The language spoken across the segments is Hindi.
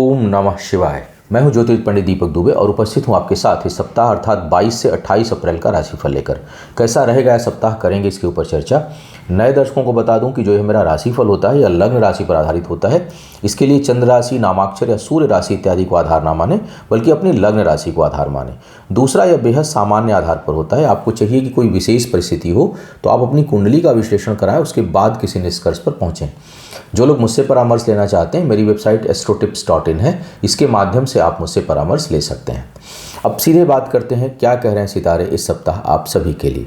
ओम नमः शिवाय। मैं हूं ज्योतिष पंडित दीपक दुबे और उपस्थित हूं आपके साथ इस सप्ताह अर्थात 22 से 28 अप्रैल का राशिफल लेकर। कैसा रहेगा यह सप्ताह, करेंगे इसके ऊपर चर्चा। नए दर्शकों को बता दूं कि जो यह मेरा राशिफल होता है यह लग्न राशि पर आधारित होता है। इसके लिए चंद्र राशि, नामाक्षर या सूर्य राशि इत्यादि को आधार ना माने, बल्कि अपनी लग्न राशि को आधार माने। दूसरा, यह बेहद सामान्य आधार पर होता है। आपको चाहिए कि कोई विशेष परिस्थिति हो तो आप अपनी कुंडली का विश्लेषण कराएं, उसके बाद किसी निष्कर्ष पर पहुंचें। जो लोग मुझसे परामर्श लेना चाहते हैं, मेरी वेबसाइट astrotips.in है, इसके माध्यम से आप मुझसे परामर्श ले सकते हैं। अब सीधे बात करते हैं, क्या कह रहे हैं सितारे इस सप्ताह आप सभी के लिए।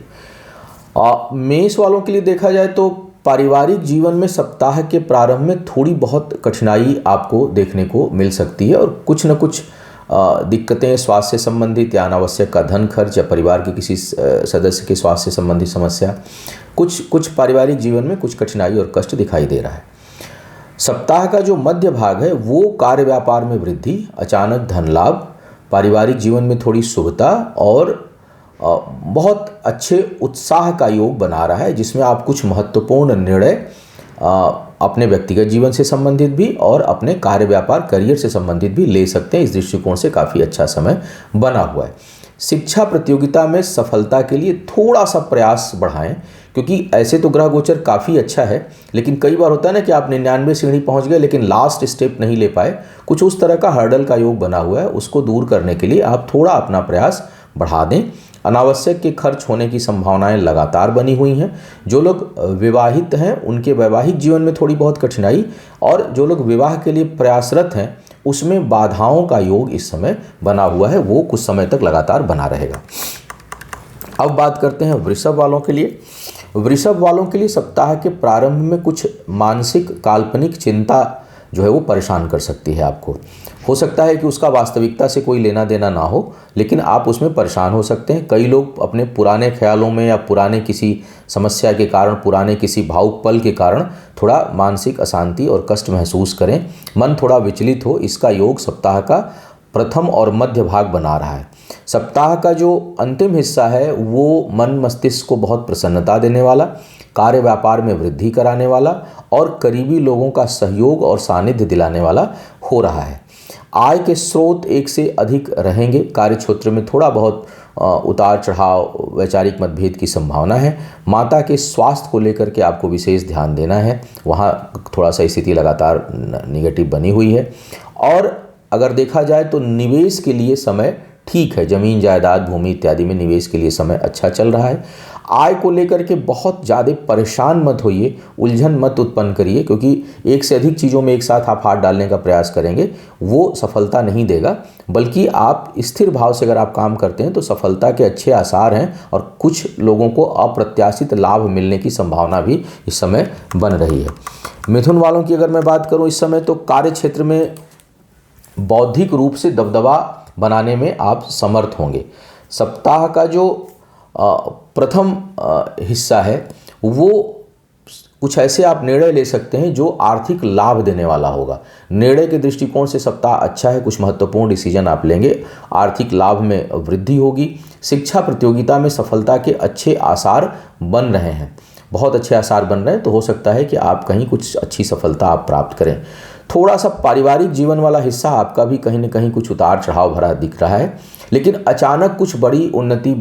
मेष वालों के लिए देखा जाए तो पारिवारिक जीवन में सप्ताह के प्रारंभ में थोड़ी बहुत कठिनाई आपको देखने को मिल सकती है और कुछ न कुछ दिक्कतें स्वास्थ्य से संबंधित या अनावश्यक का धन खर्च या परिवार के किसी सदस्य के स्वास्थ्य से संबंधित समस्या, कुछ पारिवारिक जीवन में कुछ कठिनाई और कष्ट दिखाई दे रहा है। सप्ताह का जो मध्य भाग है वो कार्य व्यापार में वृद्धि, अचानक धन लाभ, पारिवारिक जीवन में थोड़ी शुभता और बहुत अच्छे उत्साह का योग बना रहा है, जिसमें आप कुछ महत्वपूर्ण निर्णय अपने व्यक्तिगत जीवन से संबंधित भी और अपने कार्य व्यापार करियर से संबंधित भी ले सकते हैं। इस दृष्टिकोण से काफ़ी अच्छा समय बना हुआ है। शिक्षा प्रतियोगिता में सफलता के लिए थोड़ा सा प्रयास बढ़ाएं, क्योंकि ऐसे तो ग्रह गोचर काफ़ी अच्छा है, लेकिन कई बार होता है ना कि आप 99 सीढ़ी पहुंच गए लेकिन लास्ट स्टेप नहीं ले पाए। कुछ उस तरह का हर्डल का योग बना हुआ है, उसको दूर करने के लिए आप थोड़ा अपना प्रयास बढ़ा दें। अनावश्यक के खर्च होने की संभावनाएं लगातार बनी हुई हैं। जो लोग विवाहित हैं उनके वैवाहिक जीवन में थोड़ी बहुत कठिनाई, और जो लोग विवाह के लिए प्रयासरत हैं उसमें बाधाओं का योग इस समय बना हुआ है, वो कुछ समय तक लगातार बना रहेगा। अब बात करते हैं वृषभ वालों के लिए। वृषभ वालों के लिए सप्ताह के प्रारंभ में कुछ मानसिक काल्पनिक चिंता जो है वो परेशान कर सकती है आपको। हो सकता है कि उसका वास्तविकता से कोई लेना देना ना हो, लेकिन आप उसमें परेशान हो सकते हैं। कई लोग अपने पुराने ख्यालों में या पुराने किसी समस्या के कारण, पुराने किसी भावुक पल के कारण थोड़ा मानसिक अशांति और कष्ट महसूस करें, मन थोड़ा विचलित हो। इसका योग सप्ताह का प्रथम और मध्य भाग बना रहा है। सप्ताह का जो अंतिम हिस्सा है वो मन मस्तिष्क को बहुत प्रसन्नता देने वाला, कार्य व्यापार में वृद्धि कराने वाला और करीबी लोगों का सहयोग और सानिध्य दिलाने वाला हो रहा है। आय के स्रोत एक से अधिक रहेंगे। कार्य क्षेत्र में थोड़ा बहुत उतार चढ़ाव, वैचारिक मतभेद की संभावना है। माता के स्वास्थ्य को लेकर के आपको विशेष ध्यान देना है, वहाँ थोड़ा सा स्थिति लगातार निगेटिव बनी हुई है। और अगर देखा जाए तो निवेश के लिए समय ठीक है, जमीन जायदाद भूमि इत्यादि में निवेश के लिए समय अच्छा चल रहा है। आय को लेकर के बहुत ज़्यादा परेशान मत होइए, उलझन मत उत्पन्न करिए, क्योंकि एक से अधिक चीज़ों में एक साथ आप हाथ डालने का प्रयास करेंगे वो सफलता नहीं देगा। बल्कि आप स्थिर भाव से अगर आप काम करते हैं तो सफलता के अच्छे आसार हैं और कुछ लोगों को अप्रत्याशित लाभ मिलने की संभावना भी इस समय बन रही है। मिथुन वालों की अगर मैं बात करूँ इस समय, तो कार्य क्षेत्र में बौद्धिक रूप से दबदबा बनाने में आप समर्थ होंगे। सप्ताह का जो प्रथम हिस्सा है वो कुछ ऐसे आप निर्णय ले सकते हैं जो आर्थिक लाभ देने वाला होगा। निर्णय के दृष्टिकोण से सप्ताह अच्छा है, कुछ महत्वपूर्ण डिसीजन आप लेंगे, आर्थिक लाभ में वृद्धि होगी। शिक्षा प्रतियोगिता में सफलता के अच्छे आसार बन रहे हैं, बहुत अच्छे आसार बन रहे हैं, तो हो सकता है कि आप कहीं कुछ अच्छी सफलता आप प्राप्त करें। थोड़ा सा पारिवारिक जीवन वाला हिस्सा आपका भी कहीं न कहीं कुछ उतार चढ़ाव भरा दिख रहा है, लेकिन अचानक कुछ बड़ी उन्नति,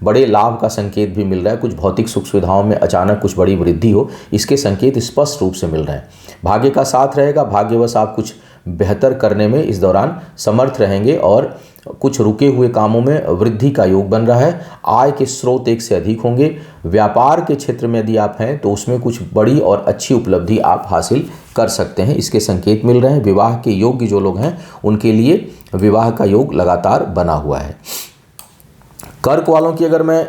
बड़े लाभ का संकेत भी मिल रहा है। कुछ भौतिक सुख सुविधाओं में अचानक कुछ बड़ी वृद्धि हो, इसके संकेत स्पष्ट रूप से मिल रहे हैं। भाग्य का साथ रहेगा, भाग्यवश आप कुछ बेहतर करने में इस दौरान समर्थ रहेंगे और कुछ रुके हुए कामों में वृद्धि का योग बन रहा है। आय के स्रोत एक से अधिक होंगे। व्यापार के क्षेत्र में यदि आप हैं तो उसमें कुछ बड़ी और अच्छी उपलब्धि आप हासिल कर सकते हैं, इसके संकेत मिल रहे हैं। विवाह के योग्य जो लोग हैं उनके लिए विवाह का योग लगातार बना हुआ है। कर्क वालों की अगर मैं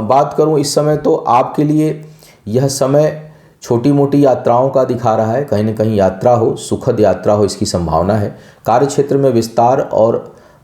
बात करूं इस समय, तो आपके लिए यह समय छोटी मोटी यात्राओं का दिखा रहा है। कहीं न कहीं यात्रा हो, सुखद यात्रा हो, इसकी संभावना है। कार्य क्षेत्र में विस्तार और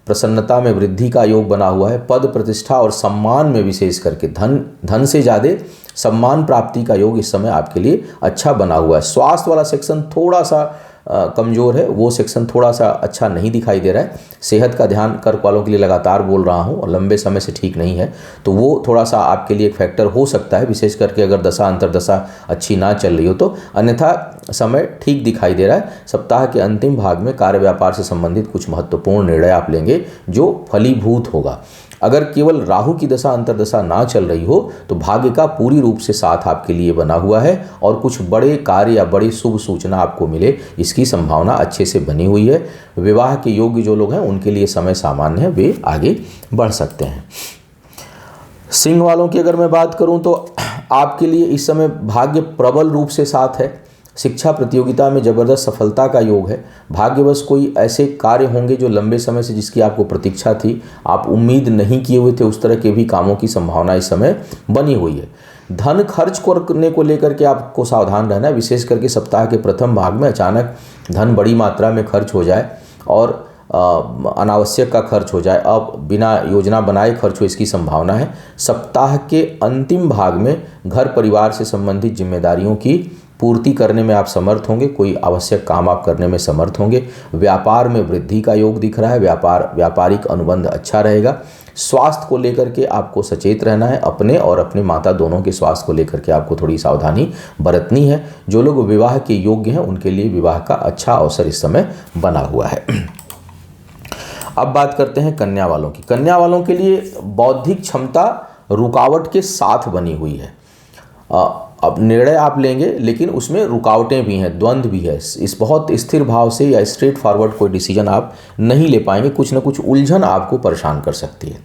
प्रसन्नता में वृद्धि का योग बना हुआ है। पद प्रतिष्ठा और सम्मान में विशेष करके धन से ज़्यादा सम्मान प्राप्ति का योग इस समय आपके लिए अच्छा बना हुआ है। स्वास्थ्य वाला सेक्शन थोड़ा सा कमज़ोर है, वो सेक्शन थोड़ा सा अच्छा नहीं दिखाई दे रहा है। सेहत का ध्यान कर्क वालों के लिए लगातार बोल रहा हूँ और लंबे समय से ठीक नहीं है, तो वो थोड़ा सा आपके लिए एक फैक्टर हो सकता है, विशेष करके अगर दशा अंतर्दशा अच्छी ना चल रही हो तो। अन्यथा समय ठीक दिखाई दे रहा है। सप्ताह के अंतिम भाग में कार्य व्यापार से संबंधित कुछ महत्वपूर्ण निर्णय आप लेंगे जो फलीभूत होगा। अगर केवल राहु की दशा अंतर्दशा ना चल रही हो तो भाग्य का पूरी रूप से साथ आपके लिए बना हुआ है और कुछ बड़े कार्य या बड़ी शुभ सूचना आपको मिले, इसकी संभावना अच्छे से बनी हुई है। विवाह के योग्य जो लोग हैं उनके लिए समय सामान्य है, वे आगे बढ़ सकते हैं। सिंह वालों की अगर मैं बात करूं तो आपके लिए इस समय भाग्य प्रबल रूप से साथ है। शिक्षा प्रतियोगिता में जबरदस्त सफलता का योग है। भाग्यवश कोई ऐसे कार्य होंगे जो लंबे समय से जिसकी आपको प्रतीक्षा थी, आप उम्मीद नहीं किए हुए थे, उस तरह के भी कामों की संभावना इस समय बनी हुई है। धन खर्च करने को लेकर के आपको सावधान रहना है, विशेष करके सप्ताह के प्रथम भाग में अचानक धन बड़ी मात्रा में खर्च हो जाए और अनावश्यक का खर्च हो जाए, अब बिना योजना बनाए खर्च हो, इसकी संभावना है। सप्ताह के अंतिम भाग में घर परिवार से संबंधित जिम्मेदारियों की पूर्ति करने में आप समर्थ होंगे, कोई आवश्यक काम आप करने में समर्थ होंगे। व्यापार में वृद्धि का योग दिख रहा है, व्यापारिक अनुबंध अच्छा रहेगा। स्वास्थ्य को लेकर के आपको सचेत रहना है, अपने और अपने माता दोनों के स्वास्थ्य को लेकर के आपको थोड़ी सावधानी बरतनी है। जो लोग विवाह के योग्य हैं उनके लिए विवाह का अच्छा अवसर इस समय बना हुआ है। अब बात करते हैं कन्या वालों की। कन्या वालों के लिए बौद्धिक क्षमता रुकावट के साथ बनी हुई है। अब निर्णय आप लेंगे लेकिन उसमें रुकावटें भी हैं, द्वंद्व भी है। इस बहुत स्थिर भाव से या स्ट्रेट फॉरवर्ड कोई डिसीजन आप नहीं ले पाएंगे, कुछ ना कुछ उलझन आपको परेशान कर सकती है।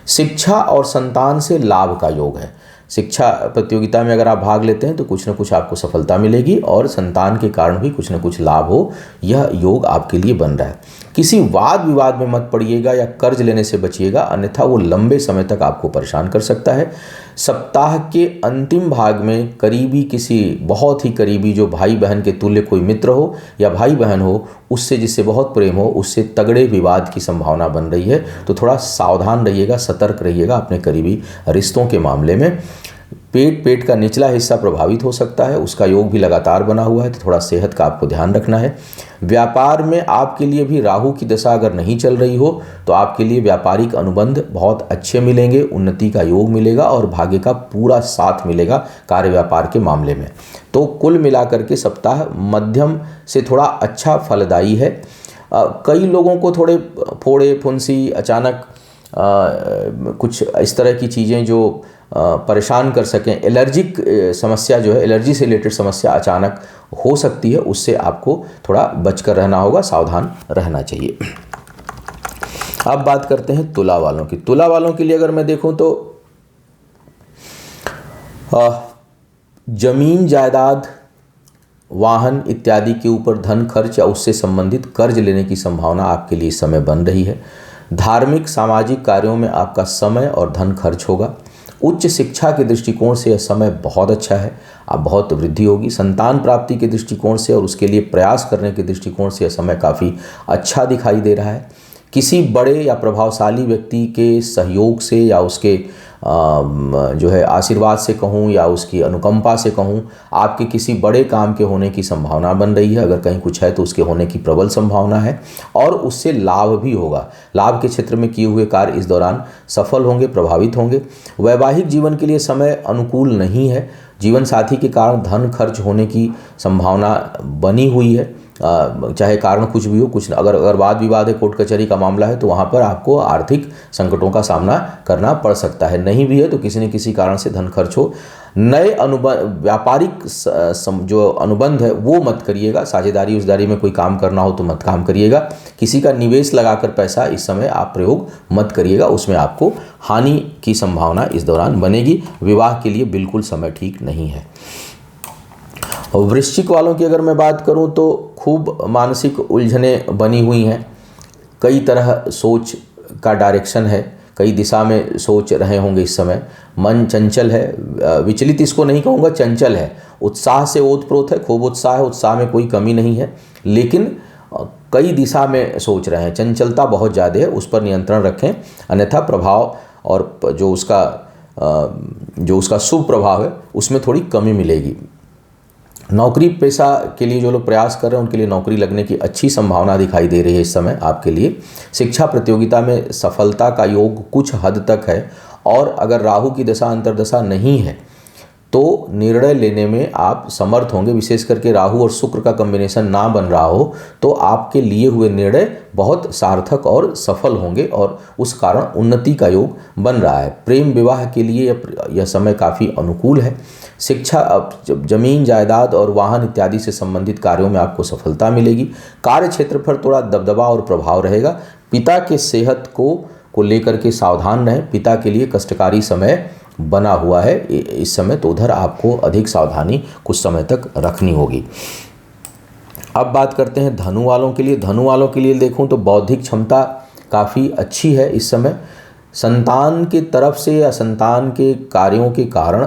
शिक्षा और संतान से लाभ का योग है। शिक्षा प्रतियोगिता में अगर आप भाग लेते हैं तो कुछ ना कुछ आपको सफलता मिलेगी और संतान के कारण भी कुछ ना कुछ लाभ हो, यह योग आपके लिए बन रहा है। किसी वाद विवाद में मत पड़िएगा या कर्ज लेने से बचिएगा, अन्यथा वो लंबे समय तक आपको परेशान कर सकता है। सप्ताह के अंतिम भाग में करीबी, किसी बहुत ही करीबी जो भाई बहन के तुल्य कोई मित्र हो या भाई बहन हो, उससे जिससे बहुत प्रेम हो, उससे तगड़े विवाद की संभावना बन रही है, तो थोड़ा सावधान रहिएगा, सतर्क रहिएगा अपने करीबी रिश्तों के मामले में। पेट का निचला हिस्सा प्रभावित हो सकता है, उसका योग भी लगातार बना हुआ है, तो थोड़ा सेहत का आपको ध्यान रखना है। व्यापार में आपके लिए भी राहु की दशा अगर नहीं चल रही हो तो आपके लिए व्यापारिक अनुबंध बहुत अच्छे मिलेंगे, उन्नति का योग मिलेगा और भाग्य का पूरा साथ मिलेगा कार्य व्यापार के मामले में। तो कुल मिलाकर के सप्ताह मध्यम से थोड़ा अच्छा फलदायी है। कई लोगों को थोड़े फोड़े फुंसी, अचानक कुछ इस तरह की चीज़ें जो परेशान कर सकें, एलर्जिक समस्या जो है, एलर्जी से रिलेटेड समस्या अचानक हो सकती है, उससे आपको थोड़ा बचकर रहना होगा, सावधान रहना चाहिए। अब बात करते हैं तुला वालों की। तुला वालों के लिए अगर मैं देखूं तो जमीन जायदाद, वाहन इत्यादि के ऊपर धन खर्च या उससे संबंधित कर्ज लेने की संभावना आपके लिए इस समय बन रही है। धार्मिक सामाजिक कार्यों में आपका समय और धन खर्च होगा। उच्च शिक्षा के दृष्टिकोण से यह समय बहुत अच्छा है, आप बहुत वृद्धि होगी। संतान प्राप्ति के दृष्टिकोण से और उसके लिए प्रयास करने के दृष्टिकोण से यह समय काफ़ी अच्छा दिखाई दे रहा है। किसी बड़े या प्रभावशाली व्यक्ति के सहयोग से या उसके जो है आशीर्वाद से कहूँ या उसकी अनुकंपा से कहूँ, आपके किसी बड़े काम के होने की संभावना बन रही है। अगर कहीं कुछ है तो उसके होने की प्रबल संभावना है और उससे लाभ भी होगा। लाभ के क्षेत्र में किए हुए कार्य इस दौरान सफल होंगे, प्रभावित होंगे। वैवाहिक जीवन के लिए समय अनुकूल नहीं है। जीवन साथी के कारण धन खर्च होने की संभावना बनी हुई है, चाहे कारण कुछ भी हो। कुछ अगर वाद विवाद है, कोर्ट कचहरी का मामला है, तो वहाँ पर आपको आर्थिक संकटों का सामना करना पड़ सकता है। नहीं भी है तो किसी न किसी कारण से धन खर्च हो। नए व्यापारिक जो अनुबंध है वो मत करिएगा। साझेदारी उसदारी में कोई काम करना हो तो मत काम करिएगा। किसी का निवेश लगाकर पैसा इस समय आप प्रयोग मत करिएगा, उसमें आपको हानि की संभावना इस दौरान बनेगी। विवाह के लिए बिल्कुल समय ठीक नहीं है। वृश्चिक वालों की अगर मैं बात करूं तो खूब मानसिक उलझनें बनी हुई हैं। कई तरह सोच का डायरेक्शन है, कई दिशा में सोच रहे होंगे इस समय। मन चंचल है, विचलित इसको नहीं कहूँगा, चंचल है। उत्साह से ओतप्रोत है, खूब उत्साह है, उत्साह में कोई कमी नहीं है, लेकिन कई दिशा में सोच रहे हैं। चंचलता बहुत ज़्यादा है, उस पर नियंत्रण रखें, अन्यथा प्रभाव और जो उसका शुभ प्रभाव है उसमें थोड़ी कमी मिलेगी। नौकरी पेशा के लिए जो लोग प्रयास कर रहे हैं उनके लिए नौकरी लगने की अच्छी संभावना दिखाई दे रही है इस समय आपके लिए। शिक्षा प्रतियोगिता में सफलता का योग कुछ हद तक है, और अगर राहु की दशा अंतर्दशा नहीं है तो निर्णय लेने में आप समर्थ होंगे। विशेष करके राहु और शुक्र का कॉम्बिनेशन ना बन रहा हो तो आपके लिए हुए निर्णय बहुत सार्थक और सफल होंगे, और उस कारण उन्नति का योग बन रहा है। प्रेम विवाह के लिए यह समय काफ़ी अनुकूल है। शिक्षा, जमीन जायदाद और वाहन इत्यादि से संबंधित कार्यों में आपको सफलता मिलेगी। कार्य क्षेत्र पर थोड़ा दबदबा और प्रभाव रहेगा। पिता के सेहत को लेकर के सावधान रहें। पिता के लिए कष्टकारी समय बना हुआ है इस समय, तो उधर आपको अधिक सावधानी कुछ समय तक रखनी होगी। अब बात करते हैं धनु वालों के लिए। धनु वालों के लिए देखूं तो बौद्धिक क्षमता काफ़ी अच्छी है इस समय। संतान की तरफ से या संतान के कार्यों के कारण,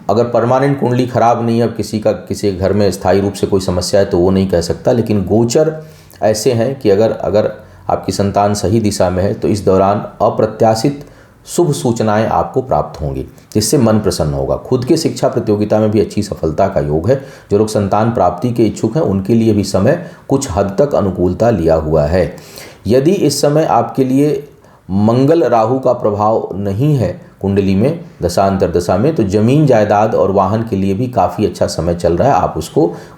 अगर परमानेंट कुंडली खराब नहीं है, अब किसी घर में स्थायी रूप से कोई समस्या है तो वो नहीं कह सकता, लेकिन गोचर ऐसे हैं कि अगर आपकी संतान सही दिशा में है तो इस दौरान अप्रत्याशित शुभ सूचनाएं आपको प्राप्त होंगी, जिससे मन प्रसन्न होगा। खुद के शिक्षा प्रतियोगिता में भी अच्छी सफलता का योग है। जो लोग संतान प्राप्ति के इच्छुक हैं उनके लिए भी समय कुछ हद तक अनुकूलता लिया हुआ है। यदि इस समय आपके लिए मंगल राहु का प्रभाव नहीं है कुंडली में दशांतरदशा में, तो जमीन जायदाद और वाहन के लिए भी काफ़ी अच्छा समय चल रहा है। आप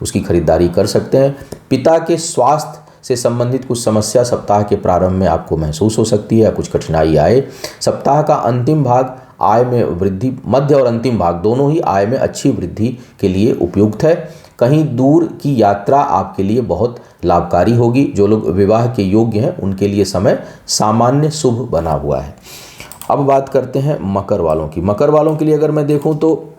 उसकी खरीदारी कर सकते हैं। पिता के स्वास्थ्य से संबंधित कुछ समस्या सप्ताह के प्रारंभ में आपको महसूस हो सकती है या कुछ कठिनाई आए। सप्ताह का अंतिम भाग आय में वृद्धि, मध्य और अंतिम भाग दोनों ही आय में अच्छी वृद्धि के लिए उपयुक्त है। कहीं दूर की यात्रा आपके लिए बहुत लाभकारी होगी। जो लोग विवाह के योग्य हैं उनके लिए समय सामान्य शुभ बना हुआ है। अब बात करते हैं मकर वालों की। मकर वालों के लिए अगर मैं देखूं तो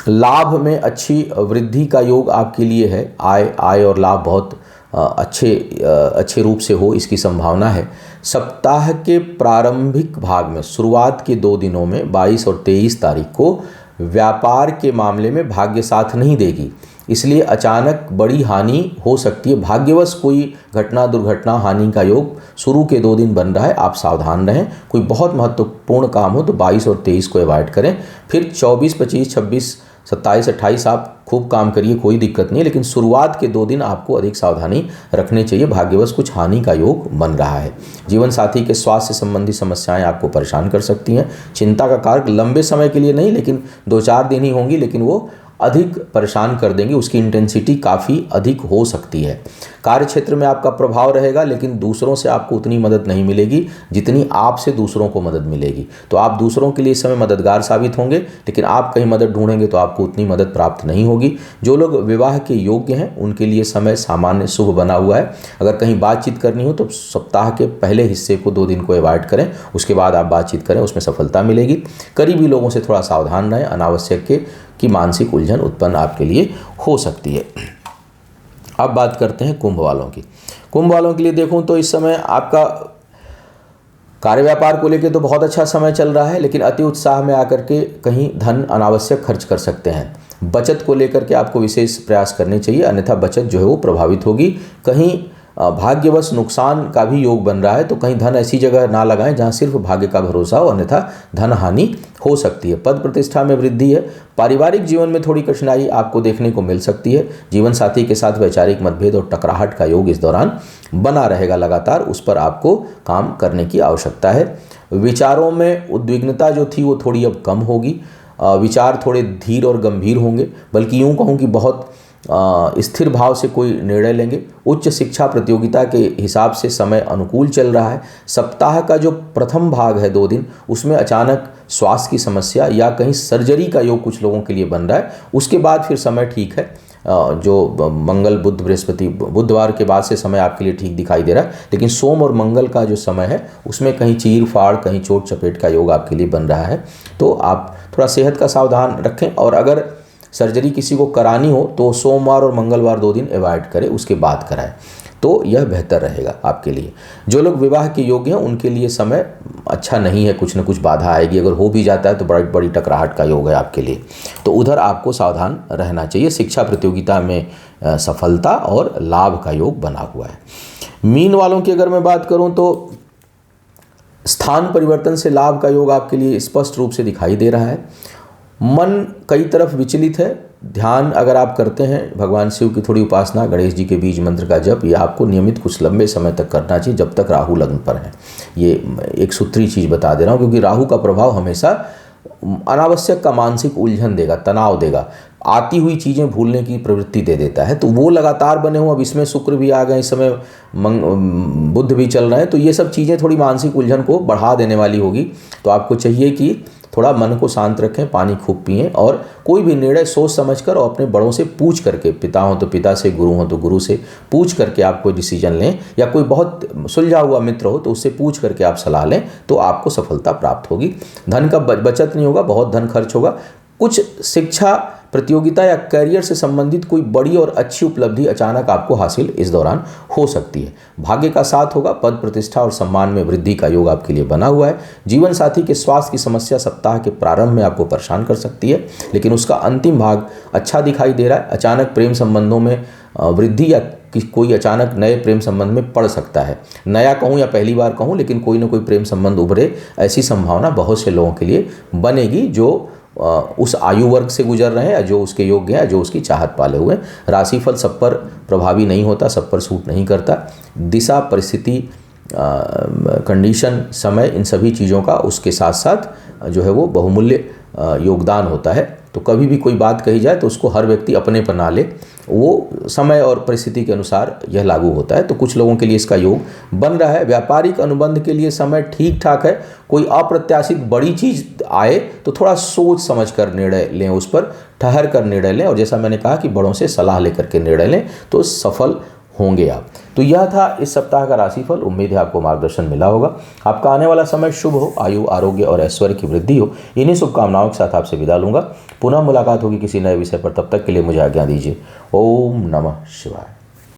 लाभ में अच्छी वृद्धि का योग आपके लिए है। आय और लाभ बहुत अच्छे रूप से हो, इसकी संभावना है। सप्ताह के प्रारंभिक भाग में शुरुआत के 2 दिनों में 22 और 23 तारीख को व्यापार के मामले में भाग्य साथ नहीं देगी, इसलिए अचानक बड़ी हानि हो सकती है। भाग्यवश कोई घटना, दुर्घटना, हानि का योग शुरू के 2 दिन बन रहा है, आप सावधान रहें। कोई बहुत महत्वपूर्ण काम हो तो 22 और 23 को अवॉइड करें। फिर 24, 25, 26, 27, 28 आप खूब काम करिए, कोई दिक्कत नहीं है, लेकिन शुरुआत के 2 दिन आपको अधिक सावधानी रखनी चाहिए। भाग्यवश कुछ हानि का योग बन रहा है। जीवन साथी के स्वास्थ्य संबंधी समस्याएं आपको परेशान कर सकती हैं। चिंता का कारक लंबे समय के लिए नहीं, लेकिन 2-4 दिन ही होंगी, लेकिन वो अधिक परेशान कर देंगी। उसकी इंटेंसिटी काफ़ी अधिक हो सकती है। कार्य क्षेत्र में आपका प्रभाव रहेगा, लेकिन दूसरों से आपको उतनी मदद नहीं मिलेगी जितनी आपसे दूसरों को मदद मिलेगी। तो आप दूसरों के लिए इस समय मददगार साबित होंगे, लेकिन आप कहीं मदद ढूंढेंगे तो आपको उतनी मदद प्राप्त नहीं होगी। जो लोग विवाह के योग्य हैं उनके लिए समय सामान्य शुभ बना हुआ है। अगर कहीं बातचीत करनी हो तो सप्ताह के पहले हिस्से को 2 दिन को अवॉइड करें, उसके बाद आप बातचीत करें, उसमें सफलता मिलेगी। करीबी लोगों से थोड़ा सावधान रहें, अनावश्यक की मानसिक उलझन उत्पन्न आपके लिए हो सकती है। अब बात करते हैं कुंभ वालों की। कुंभ वालों के लिए देखूं तो इस समय आपका कार्य व्यापार को लेकर तो बहुत अच्छा समय चल रहा है, लेकिन अति उत्साह में आकर के कहीं धन अनावश्यक खर्च कर सकते हैं। बचत को लेकर के आपको विशेष प्रयास करने चाहिए, अन्यथा बचत जो है वो प्रभावित होगी। कहीं भाग्यवश नुकसान का भी योग बन रहा है, तो कहीं धन ऐसी जगह ना लगाएं जहां सिर्फ भाग्य का भरोसा हो, अन्यथा धन हानि हो सकती है। पद प्रतिष्ठा में वृद्धि है। पारिवारिक जीवन में थोड़ी कठिनाई आपको देखने को मिल सकती है। जीवन साथी के साथ वैचारिक मतभेद और टकराहट का योग इस दौरान बना रहेगा लगातार, उस पर आपको काम करने की आवश्यकता है। विचारों में उद्विग्नता जो थी वो थोड़ी अब कम होगी। विचार थोड़े धीर और गंभीर होंगे, बल्कि यूँ कहूँ कि बहुत स्थिर भाव से कोई निर्णय लेंगे। उच्च शिक्षा प्रतियोगिता के हिसाब से समय अनुकूल चल रहा है। सप्ताह का जो प्रथम भाग है 2 दिन, उसमें अचानक स्वास्थ्य की समस्या या कहीं सर्जरी का योग कुछ लोगों के लिए बन रहा है। उसके बाद फिर समय ठीक है। जो मंगल, बुध, बृहस्पति, बुधवार के बाद से समय आपके लिए ठीक दिखाई दे रहा है, लेकिन सोम और मंगल का जो समय है उसमें कहीं चीर फाड़, कहीं चोट चपेट का योग आपके लिए बन रहा है। तो आप थोड़ा सेहत का सावधान रखें, और अगर सर्जरी किसी को करानी हो तो सोमवार और मंगलवार 2 दिन अवॉइड करें, उसके बाद कराएं, तो यह बेहतर रहेगा आपके लिए। जो लोग विवाह के योग्य हैं उनके लिए समय अच्छा नहीं है, कुछ न कुछ बाधा आएगी। अगर हो भी जाता है तो बड़ी बड़ी टकराहट का योग है आपके लिए, तो उधर आपको सावधान रहना चाहिए। शिक्षा प्रतियोगिता में सफलता और लाभ का योग बना हुआ है। मीन वालों की अगर मैं बात करूं तो स्थान परिवर्तन से लाभ का योग आपके लिए स्पष्ट रूप से दिखाई दे रहा है। मन कई तरफ विचलित है। ध्यान अगर आप करते हैं, भगवान शिव की थोड़ी उपासना, गणेश जी के बीज मंत्र का जप, ये आपको नियमित कुछ लंबे समय तक करना चाहिए जब तक राहु लग्न पर है। ये एक सूत्री चीज़ बता दे रहा हूँ, क्योंकि राहु का प्रभाव हमेशा अनावश्यक का मानसिक उलझन देगा, तनाव देगा, आती हुई चीज़ें भूलने की प्रवृत्ति दे देता है। तो वो लगातार बने हुए, अब इसमें शुक्र भी आ गए, इस समय बुध भी चल रहे हैं, तो ये सब चीज़ें थोड़ी मानसिक उलझन को बढ़ा देने वाली होगी। तो आपको चाहिए कि थोड़ा मन को शांत रखें, पानी खूब पिएं और कोई भी निर्णय सोच समझकर और अपने बड़ों से पूछ करके, पिता हो तो पिता से, गुरु हो तो गुरु से पूछ करके आप कोई डिसीजन लें, या कोई बहुत सुलझा हुआ मित्र हो तो उससे पूछ करके आप सलाह लें, तो आपको सफलता प्राप्त होगी। धन का बचत नहीं होगा, बहुत धन खर्च होगा। कुछ शिक्षा, प्रतियोगिता या करियर से संबंधित कोई बड़ी और अच्छी उपलब्धि अचानक आपको हासिल इस दौरान हो सकती है। भाग्य का साथ होगा, पद प्रतिष्ठा और सम्मान में वृद्धि का योग आपके लिए बना हुआ है। जीवन साथी के स्वास्थ्य की समस्या सप्ताह के प्रारंभ में आपको परेशान कर सकती है, लेकिन उसका अंतिम भाग अच्छा दिखाई दे रहा है। अचानक प्रेम संबंधों में वृद्धि या कि कोई अचानक नए प्रेम संबंध में पड़ सकता है। नया कहूँ या पहली बार कहूँ, लेकिन कोई ना कोई प्रेम संबंध उभरे, ऐसी संभावना बहुत से लोगों के लिए बनेगी जो उस आयु वर्ग से गुजर रहे हैं, या जो उसके योग्य हैं, जो उसकी चाहत पाले हुए हैं। राशिफल सब पर प्रभावी नहीं होता, सब पर सूट नहीं करता। दिशा, परिस्थिति, कंडीशन, समय, इन सभी चीज़ों का उसके साथ साथ जो है वो बहुमूल्य योगदान होता है। तो कभी भी कोई बात कही जाए तो उसको हर व्यक्ति अपने पर ना ले, वो समय और परिस्थिति के अनुसार यह लागू होता है। तो कुछ लोगों के लिए इसका योग बन रहा है। व्यापारिक अनुबंध के लिए समय ठीक ठाक है। कोई अप्रत्याशित बड़ी चीज़ आए तो थोड़ा सोच समझ कर निर्णय लें, उस पर ठहर कर निर्णय लें, और जैसा मैंने कहा कि बड़ों से सलाह लेकर के निर्णय लें, तो सफल होंगे आप। तो यह था इस सप्ताह का राशिफल। उम्मीद है आपको मार्गदर्शन मिला होगा। आपका आने वाला समय शुभ हो, आयु, आरोग्य और ऐश्वर्य की वृद्धि हो, इन्हीं शुभकामनाओं के साथ आपसे विदा लूंगा। पुनः मुलाकात होगी किसी नए विषय पर, तब तक के लिए मुझे आज्ञा दीजिए। ओम नमः शिवाय।